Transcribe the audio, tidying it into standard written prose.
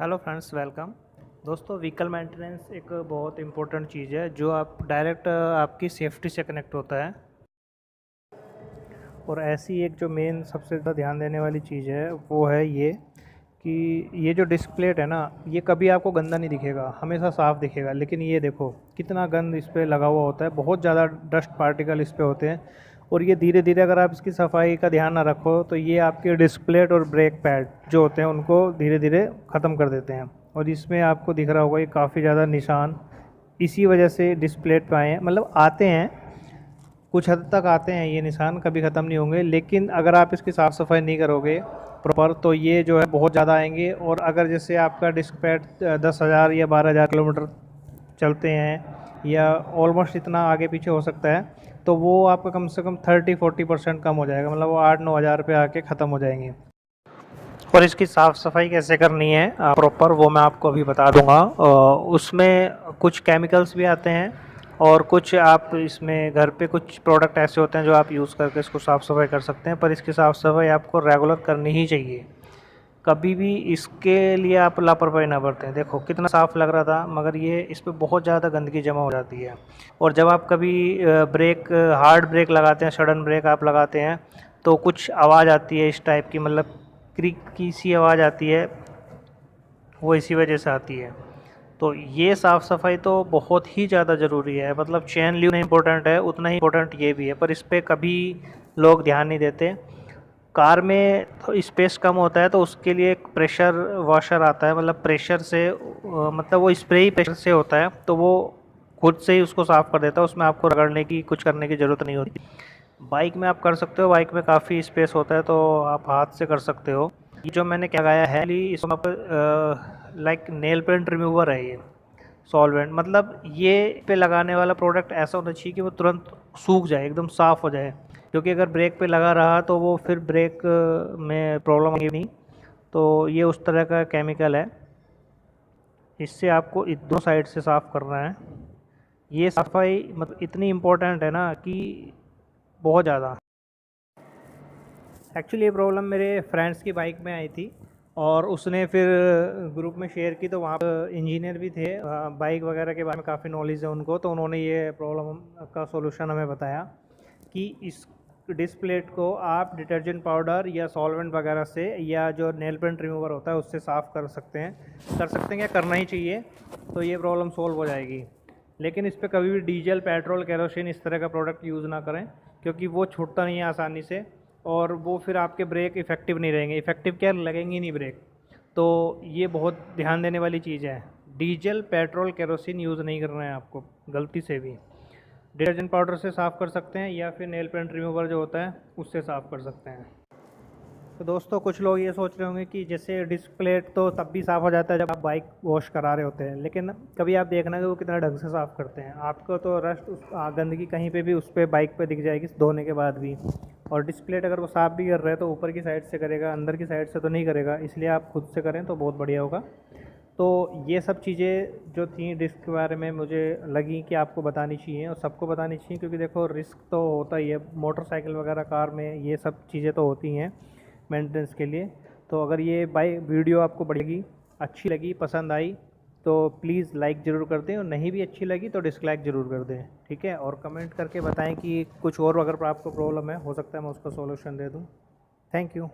Hello friends, welcome. दोस्तों, vehicle maintenance एक बहुत इंपॉर्टेंट चीज़ है जो आप डायरेक्ट आपकी सेफ्टी से कनेक्ट होता है। और ऐसी एक जो मेन सबसे ज़्यादा ध्यान देने वाली चीज़ है वो है ये कि ये जो डिस्क प्लेट है ना, ये कभी आपको गंदा नहीं दिखेगा, हमेशा साफ़ दिखेगा। लेकिन ये देखो कितना गंद इस पर लगा हुआ होता है, बहुत ज़्यादा डस्ट पार्टिकल इस पर होते हैं। और ये धीरे धीरे अगर आप इसकी सफाई का ध्यान ना रखो तो ये आपके डिस्क प्लेट और ब्रेक पैड जो होते हैं उनको धीरे धीरे ख़त्म कर देते हैं। और इसमें आपको दिख रहा होगा ये काफ़ी ज़्यादा निशान इसी वजह से डिस्क प्लेट पे आए हैं। मतलब आते हैं, कुछ हद तक आते हैं, ये निशान कभी ख़त्म नहीं होंगे। लेकिन अगर आप इसकी साफ़ सफाई नहीं करोगे प्रॉपर तो ये जो है बहुत ज़्यादा आएंगे। और अगर जैसे आपका डिस्क पैड 10,000 या 12,000 किलोमीटर चलते हैं या ऑलमोस्ट इतना आगे पीछे हो सकता है, तो वो आपका कम से कम 30-40% कम हो जाएगा। मतलब वो 8-9 हज़ार पे आके ख़त्म हो जाएंगे। और इसकी साफ़ सफाई कैसे करनी है प्रॉपर, वो मैं आपको अभी बता दूंगा। उसमें कुछ केमिकल्स भी आते हैं और कुछ आप इसमें घर पे कुछ प्रोडक्ट ऐसे होते हैं जो आप यूज़ करके इसको साफ़ सफाई कर सकते हैं। पर इसकी साफ़ सफाई आपको रेगुलर करनी ही चाहिए। कभी भी इसके लिए आप लापरवाही ना बरतें। देखो कितना साफ़ लग रहा था, मगर ये इस पर बहुत ज़्यादा गंदगी जमा हो जाती है। और जब आप कभी ब्रेक हार्ड ब्रेक लगाते हैं, सडन ब्रेक आप लगाते हैं, तो कुछ आवाज़ आती है इस टाइप की, मतलब क्रिक की सी आवाज़ आती है, वो इसी वजह से आती है। तो ये साफ़ सफाई तो बहुत ही ज़्यादा ज़रूरी है। मतलब चेन ल्यूब इम्पोर्टेंट है, उतना ही इम्पोर्टेंट ये भी है, पर इस पर कभी लोग ध्यान नहीं देते। कार में तो स्पेस कम होता है तो उसके लिए एक प्रेशर वॉशर आता है। मतलब प्रेशर से मतलब वो स्प्रे ही प्रेशर से होता है, तो वो खुद से ही उसको साफ़ कर देता है। उसमें आपको रगड़ने की कुछ करने की ज़रूरत नहीं होती। बाइक में आप कर सकते हो, बाइक में काफ़ी स्पेस होता है तो आप हाथ से कर सकते हो। ये जो मैंने क्या लगाया है इसमें आप लाइक नेल पेंट रिमूवर है ये सॉल्वेंट। मतलब ये पे लगाने वाला प्रोडक्ट ऐसा होना चाहिए कि वो तुरंत सूख जाए, एकदम साफ़ हो जाए। क्योंकि अगर ब्रेक पे लगा रहा तो वो फिर ब्रेक में प्रॉब्लम आएगी नहीं। तो ये उस तरह का केमिकल है, इससे आपको दोनों साइड से साफ़ करना है। ये सफाई मतलब इतनी इम्पोर्टेंट है ना कि बहुत ज़्यादा। एक्चुअली ये प्रॉब्लम मेरे फ्रेंड्स की बाइक में आई थी और उसने फिर ग्रुप में शेयर की, तो वहाँ पर इंजीनियर भी थे, बाइक वगैरह के बारे में काफ़ी नॉलेज है उनको। तो उन्होंने ये प्रॉब्लम का सॉल्यूशन हमें बताया कि इस डिस्क प्लेट को आप डिटर्जेंट पाउडर या सॉल्वेंट वगैरह से या जो नेल पेंट रिमूवर होता है उससे साफ़ कर सकते हैं या करना ही चाहिए, तो ये प्रॉब्लम सॉल्व हो जाएगी। लेकिन इस पर कभी भी डीजल, पेट्रोल, केरोसिन इस तरह का प्रोडक्ट यूज़ ना करें, क्योंकि वो छूटता नहीं है आसानी से और वो फिर आपके ब्रेक इफ़ेक्टिव नहीं रहेंगे। इफ़ेक्टिव क्या, लगेंगे नहीं ब्रेक। तो ये बहुत ध्यान देने वाली चीज़ है। डीजल, पेट्रोल, केरोसिन यूज़ नहीं करना है आपको गलती से भी। डिटर्जेंट पाउडर से साफ़ कर सकते हैं या फिर नेल पेंट रिमूवर जो होता है उससे साफ़ कर सकते हैं। तो दोस्तों, कुछ लोग ये सोच रहे होंगे कि जैसे डिस्क प्लेट तो तब भी साफ़ हो जाता है जब आप बाइक वॉश करा रहे होते हैं, लेकिन कभी आप देखना कि वो कितना ढंग से साफ़ करते हैं। आपको तो रस्ट गंदगी कहीं पे भी उस पर बाइक पे दिख जाएगी धोने के बाद भी। और डिस्क प्लेट अगर वो साफ़ भी कर रहे हैं तो ऊपर की साइड से करेगा, अंदर की साइड से तो नहीं करेगा। इसलिए आप खुद से करें तो बहुत बढ़िया होगा। तो ये सब चीज़ें जो थी डिस्क के बारे में मुझे लगी कि आपको बतानी चाहिए और सबको बतानी चाहिए, क्योंकि देखो रिस्क तो होता ही है मोटरसाइकिल वगैरह, कार में ये सब चीज़ें तो होती हैं मेंटेनेंस के लिए। तो अगर ये वीडियो आपको बढ़ेगी, अच्छी लगी, पसंद आई, तो प्लीज़ लाइक ज़रूर कर दें, और नहीं भी अच्छी लगी तो डिसलाइक ज़रूर कर दें, ठीक है। और कमेंट करके बताएं कि कुछ और अगर आपको प्रॉब्लम है, हो सकता है मैं उसका सॉल्यूशन दे दूं। Thank you.